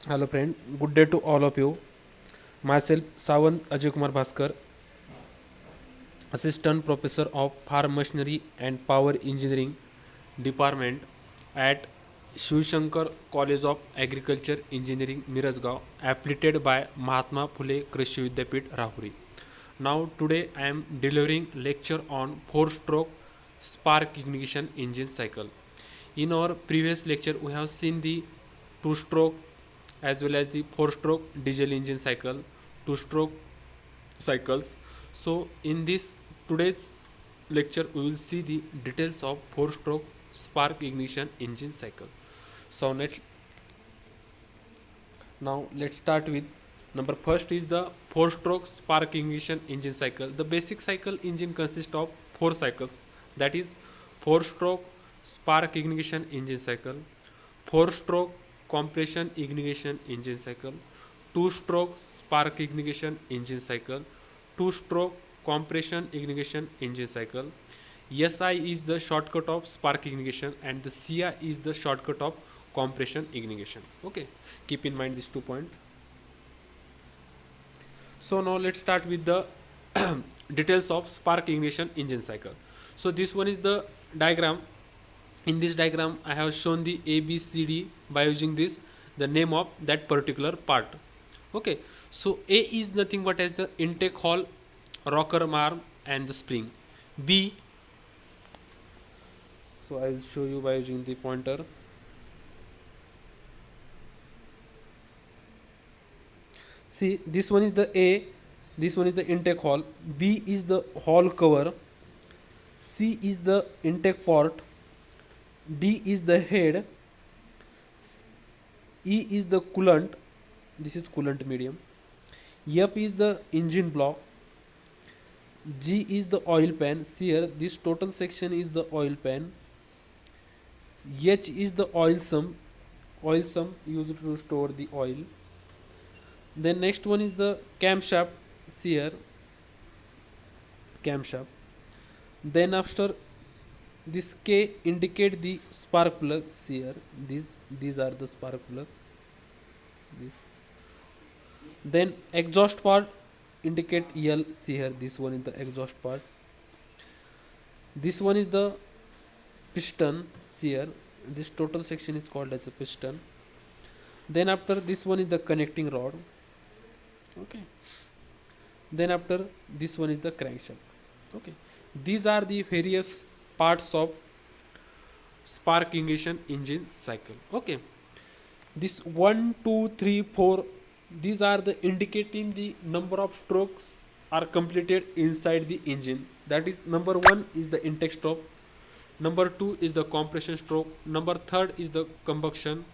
Hello friend, good day to all of you. Myself Savant Ajay Kumar Bhaskar, Assistant Professor of Farm Machinery and Power Engineering Department at Shiv Shankar College of Agriculture Engineering Mirasgaon, affiliated by Mahatma Phule Krishi Vidyapit Rahuri. Now today I am delivering lecture on 4-stroke spark ignition engine cycle. In our previous lecture we have seen the 2-stroke as well as the 4-stroke diesel engine cycle, 2-stroke cycles. So in this today's lecture we will see the details of 4-stroke spark ignition engine cycle. So now let's start with number first is the 4-stroke spark ignition engine cycle. The basic cycle engine consists of 4 cycles, that is 4-stroke spark ignition engine cycle, 4-stroke compression ignition engine cycle, 2-stroke spark ignition engine cycle, 2-stroke compression ignition engine cycle. SI is the shortcut of spark ignition and the CI is the shortcut of compression ignition. Okay, keep in mind these 2 points. So now let's start with the details of spark ignition engine cycle. So this one is the diagram. In this diagram I have shown the ABCD by using this the name of that particular part. Okay, so A is nothing but as the intake hall, rocker arm and the spring. B, so I will show you by using the pointer. See, this one is the A, this one is the intake hall, B is the hall cover, C is the intake port, D is the head, E is the coolant, this is coolant medium, F is the engine block, G is the oil pan. See here, this total section is the oil pan, H is the oil sump used to store the oil. Then next one is the camshaft. See here, camshaft. Then after this K indicate the spark plug. See here, these are the spark plug. This. Then exhaust part indicate L. See here, this one is the exhaust part. This one is the piston. See here, this total section is called as a piston. Then after this one is the connecting rod. Okay, then after this one is the crankshaft. Okay, these are the various parts of spark ignition engine cycle. Okay, this 1 2 3 4, these are the indicating the number of strokes are completed inside the engine. That is, number 1 is the intake stroke, number 2 is the compression stroke, number 3rd is the combustion,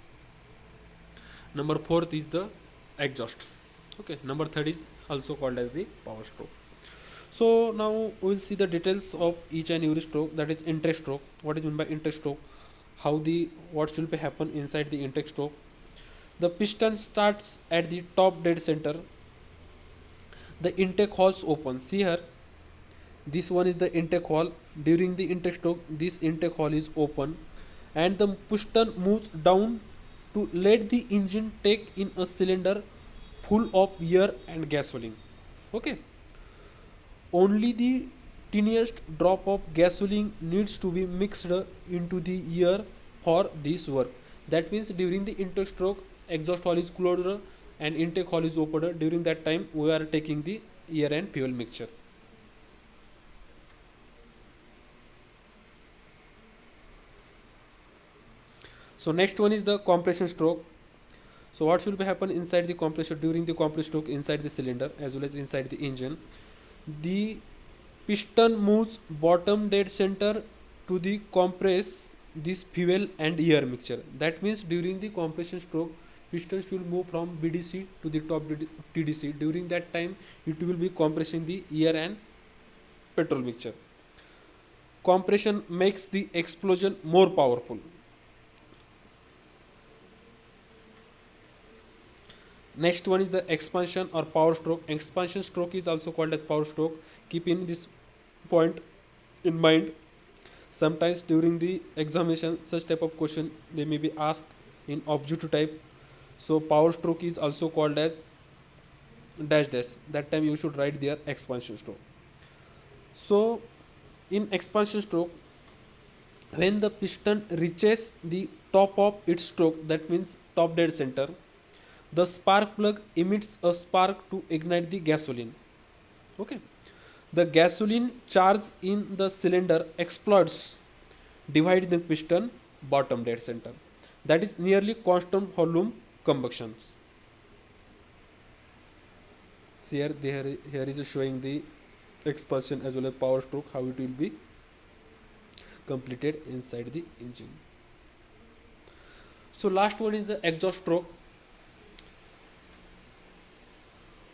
number 4th is the exhaust. Okay, number 3rd is also called as the power stroke. So now we will see the details of each and every stroke. That is intake stroke. What is meant by intake stroke? How the what should be happen inside the intake stroke? The piston starts at the top dead center. The intake holes open. See here, this one is the intake hole. During the intake stroke, this intake hole is open, and the piston moves down to let the engine take in a cylinder full of air and gasoline. Okay, only the tiniest drop of gasoline needs to be mixed into the air for this work. That means during the intake stroke, exhaust hole is closed and intake hole is opened. During that time we are taking the air and fuel mixture. So next one is the compression stroke. So what should be happen inside the compressor during the compression stroke inside the cylinder as well as inside the engine? The piston moves bottom dead center to the compress this fuel and air mixture. That means during the compression stroke, pistons will move from BDC to the top TDC. During that time, it will be compressing the air and petrol mixture. Compression makes the explosion more powerful. Next one is the expansion or power stroke. Expansion stroke is also called as power stroke. Keep in this point in mind. Sometimes during the examination such type of question they may be asked in objective type. So power stroke is also called as dash dash. That time you should write their expansion stroke. So in expansion stroke, when the piston reaches the top of its stroke, that means top dead center, the spark plug emits a spark to ignite the gasoline. Okay, the gasoline charge in the cylinder explodes, dividing the piston bottom dead center. That is nearly constant volume combustions. See here, here is showing the expansion as well as power stroke, how it will be completed inside the engine. So last one is the exhaust stroke.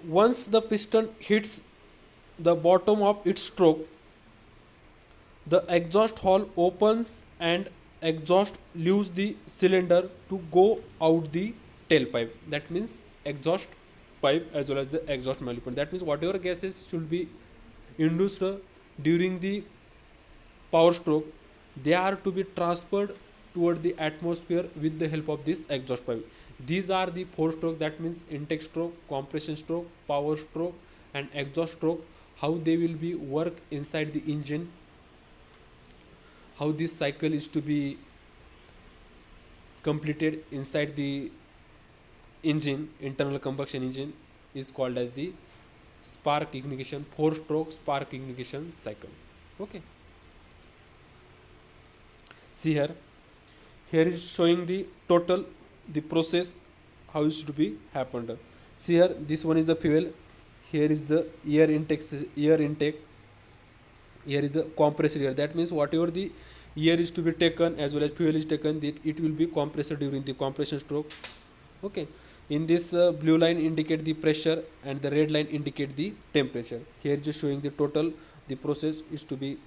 Once the piston hits the bottom of its stroke, the exhaust hole opens and exhaust leaves the cylinder to go out the tailpipe. That means exhaust pipe as well as the exhaust manifold. That means whatever gases should be induced during the power stroke, they are to be transferred toward the atmosphere with the help of this exhaust pipe. These are the four strokes, that means intake stroke, compression stroke, power stroke and exhaust stroke, how they will be work inside the engine, how this cycle is to be completed inside the engine, internal combustion engine, is called as the spark ignition, four stroke spark ignition cycle. Okay, see here, here is showing the total the process how it should be happened. See here, this one is the fuel, here is the air intake, here is the compressor air. That means whatever the air is to be taken as well as fuel is taken, it will be compressed during the compression stroke. Okay, in this blue line indicate the pressure and the red line indicate the temperature. Here just showing the total the process is to be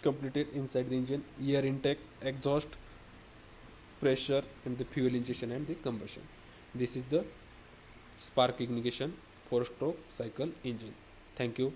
completed inside the engine: air intake, exhaust, pressure and the fuel injection and the combustion. This is the spark ignition 4-stroke cycle engine. Thank you.